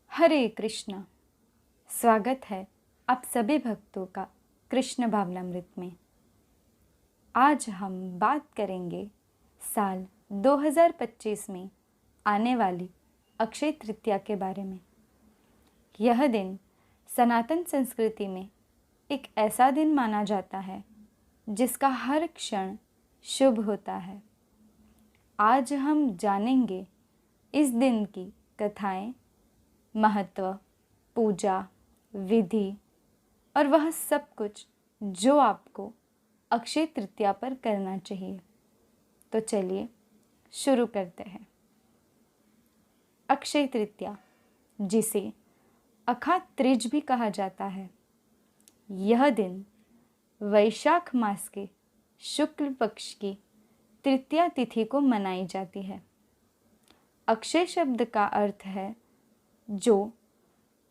हरे कृष्णा। स्वागत है आप सभी भक्तों का कृष्ण भावनामृत में। आज हम बात करेंगे साल 2025 में आने वाली अक्षय तृतीया के बारे में। यह दिन सनातन संस्कृति में एक ऐसा दिन माना जाता है जिसका हर क्षण शुभ होता है। आज हम जानेंगे इस दिन की कथाएं, महत्व, पूजा, विधि और वह सब कुछ जो आपको अक्षय तृतीया पर करना चाहिए। तो चलिए शुरू करते हैं। अक्षय तृतीया, जिसे अखा त्रिज भी कहा जाता है, यह दिन वैशाख मास के शुक्ल पक्ष की तृतीया तिथि को मनाई जाती है। अक्षय शब्द का अर्थ है जो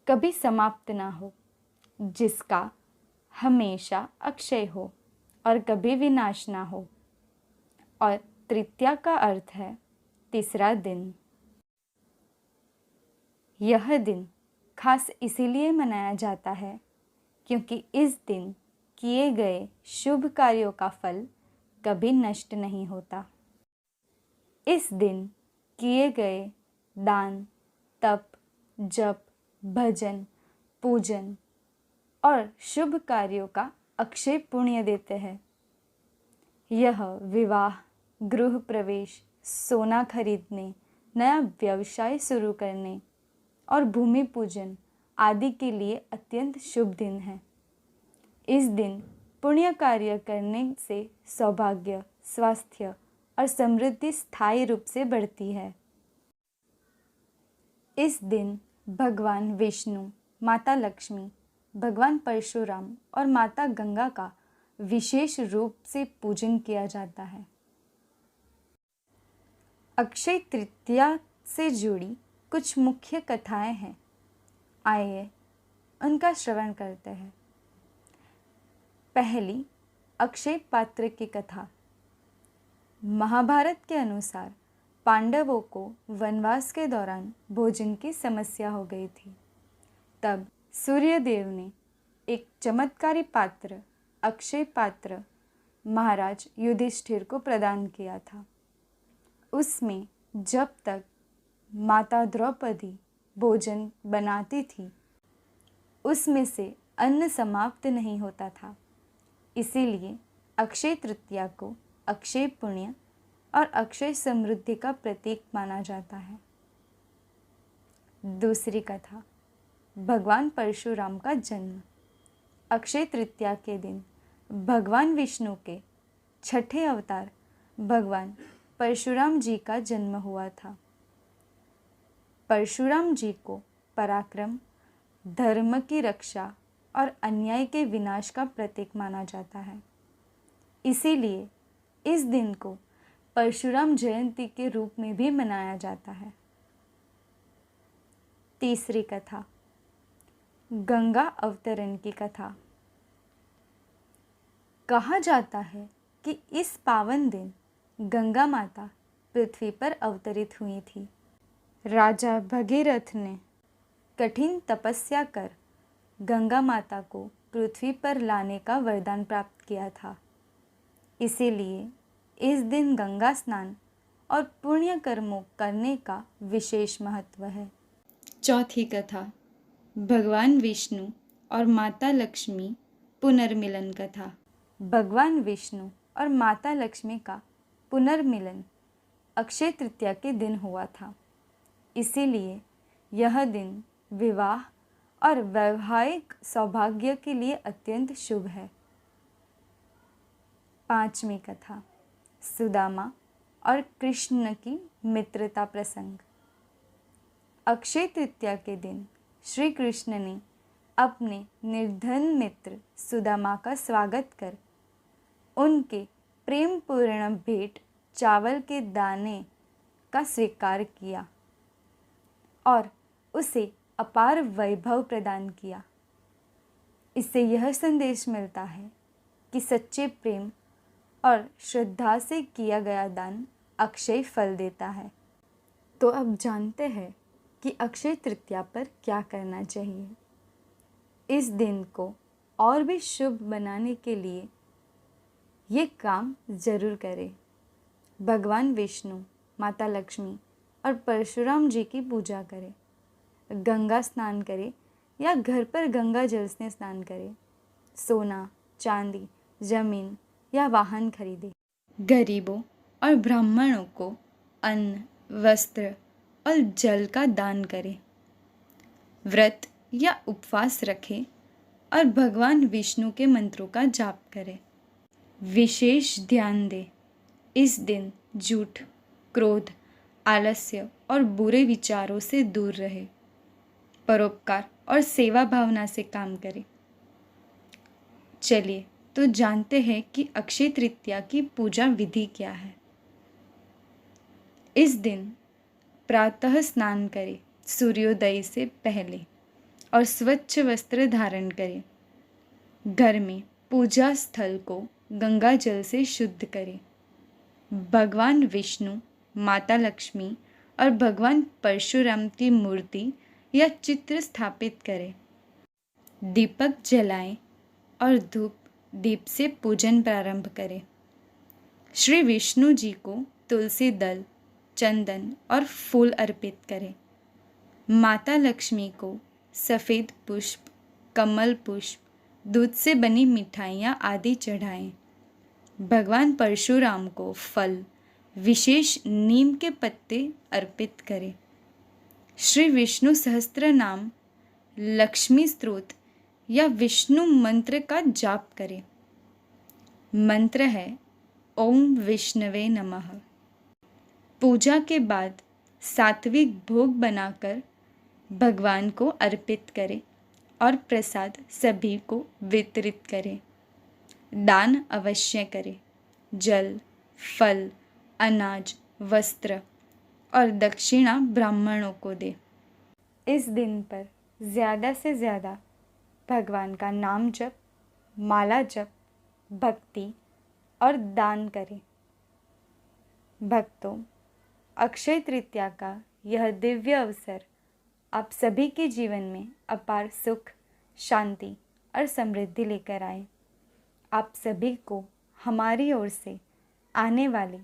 कभी समाप्त ना हो, जिसका हमेशा अक्षय हो और कभी विनाश ना हो। और तृतीया का अर्थ है तीसरा दिन। यह दिन खास इसीलिए मनाया जाता है क्योंकि इस दिन किए गए शुभ कार्यों का फल कभी नष्ट नहीं होता। इस दिन किए गए दान, तप, जप, भजन, पूजन और शुभ कार्यों का अक्षय पुण्य देते हैं। यह विवाह, गृह प्रवेश, सोना खरीदने, नया व्यवसाय शुरू करने और भूमि पूजन आदि के लिए अत्यंत शुभ दिन है। इस दिन पुण्य कार्य करने से सौभाग्य, स्वास्थ्य और समृद्धि स्थायी रूप से बढ़ती है। इस दिन भगवान विष्णु, माता लक्ष्मी, भगवान परशुराम और माता गंगा का विशेष रूप से पूजन किया जाता है। अक्षय तृतीया से जुड़ी कुछ मुख्य कथाएं हैं। आइए उनका श्रवण करते हैं। पहली, अक्षय पात्र की कथा। महाभारत के अनुसार पांडवों को वनवास के दौरान भोजन की समस्या हो गई थी। तब सूर्यदेव ने एक चमत्कारी पात्र, अक्षय पात्र, महाराज युधिष्ठिर को प्रदान किया था। उसमें जब तक माता द्रौपदी भोजन बनाती थी, उसमें से अन्न समाप्त नहीं होता था। इसीलिए अक्षय तृतीया को अक्षय पुण्य और अक्षय समृद्धि का प्रतीक माना जाता है। दूसरी कथा, भगवान परशुराम का जन्म। अक्षय तृतीया के दिन भगवान विष्णु के छठे अवतार भगवान परशुराम जी का जन्म हुआ था। परशुराम जी को पराक्रम, धर्म की रक्षा और अन्याय के विनाश का प्रतीक माना जाता है। इसीलिए इस दिन को परशुराम जयंती के रूप में भी मनाया जाता है। तीसरी कथा, गंगा अवतरण की कथा। कहा जाता है कि इस पावन दिन गंगा माता पृथ्वी पर अवतरित हुई थी। राजा भगीरथ ने कठिन तपस्या कर गंगा माता को पृथ्वी पर लाने का वरदान प्राप्त किया था। इसीलिए इस दिन गंगा स्नान और पुण्य कर्मों करने का विशेष महत्व है। चौथी कथा, भगवान विष्णु और माता लक्ष्मी पुनर्मिलन कथा। भगवान विष्णु और माता लक्ष्मी का पुनर्मिलन अक्षय तृतीया के दिन हुआ था। इसीलिए यह दिन विवाह और वैवाहिक सौभाग्य के लिए अत्यंत शुभ है। पांचवी कथा, सुदामा और कृष्ण की मित्रता प्रसंग। अक्षय तृतीया के दिन श्री कृष्ण ने अपने निर्धन मित्र सुदामा का स्वागत कर उनके प्रेमपूर्ण भेंट चावल के दाने का स्वीकार किया और उसे अपार वैभव प्रदान किया। इससे यह संदेश मिलता है कि सच्चे प्रेम और श्रद्धा से किया गया दान अक्षय फल देता है। तो अब जानते हैं कि अक्षय तृतीया पर क्या करना चाहिए। इस दिन को और भी शुभ बनाने के लिए ये काम ज़रूर करें। भगवान विष्णु, माता लक्ष्मी और परशुराम जी की पूजा करें। गंगा स्नान करें या घर पर गंगा जल से स्नान करें। सोना, चांदी, जमीन या वाहन खरीदें। गरीबों और ब्राह्मणों को अन्न, वस्त्र और जल का दान करें। व्रत या उपवास रखें और भगवान विष्णु के मंत्रों का जाप करें। विशेष ध्यान दें, इस दिन झूठ, क्रोध, आलस्य और बुरे विचारों से दूर रहे। परोपकार और सेवा भावना से काम करें। चलिए तो जानते हैं कि अक्षय तृतीया की पूजा विधि क्या है। इस दिन प्रातः स्नान करें सूर्योदय से पहले और स्वच्छ वस्त्र धारण करें। घर में पूजा स्थल को गंगा जल से शुद्ध करें। भगवान विष्णु, माता लक्ष्मी और भगवान परशुराम की मूर्ति या चित्र स्थापित करें। दीपक जलाएं और धूप दीप से पूजन प्रारंभ करें। श्री विष्णु जी को तुलसी दल, चंदन और फूल अर्पित करें। माता लक्ष्मी को सफ़ेद पुष्प, कमल पुष्प, दूध से बनी मिठाइयाँ आदि चढ़ाएं। भगवान परशुराम को फल, विशेष नीम के पत्ते अर्पित करें। श्री विष्णु सहस्त्र नाम, लक्ष्मी स्तोत्र या विष्णु मंत्र का जाप करें। मंत्र है ओम विष्णवे नमः। पूजा के बाद सात्विक भोग बनाकर भगवान को अर्पित करें और प्रसाद सभी को वितरित करें। दान अवश्य करें। जल, फल, अनाज, वस्त्र और दक्षिणा ब्राह्मणों को दे। इस दिन पर ज़्यादा से ज़्यादा भगवान का नाम जप, माला जप, भक्ति और दान करें। भक्तों, अक्षय तृतीया का यह दिव्य अवसर आप सभी के जीवन में अपार सुख, शांति और समृद्धि लेकर आए। आप सभी को हमारी ओर से आने वाली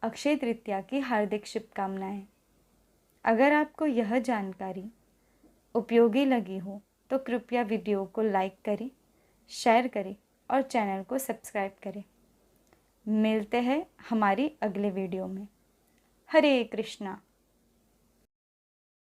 अक्षय तृतीया की हार्दिक शुभकामनाएं। अगर आपको यह जानकारी उपयोगी लगी हो तो कृपया वीडियो को लाइक करें, शेयर करें और चैनल को सब्सक्राइब करें। मिलते हैं हमारी अगले वीडियो में। हरे कृष्णा।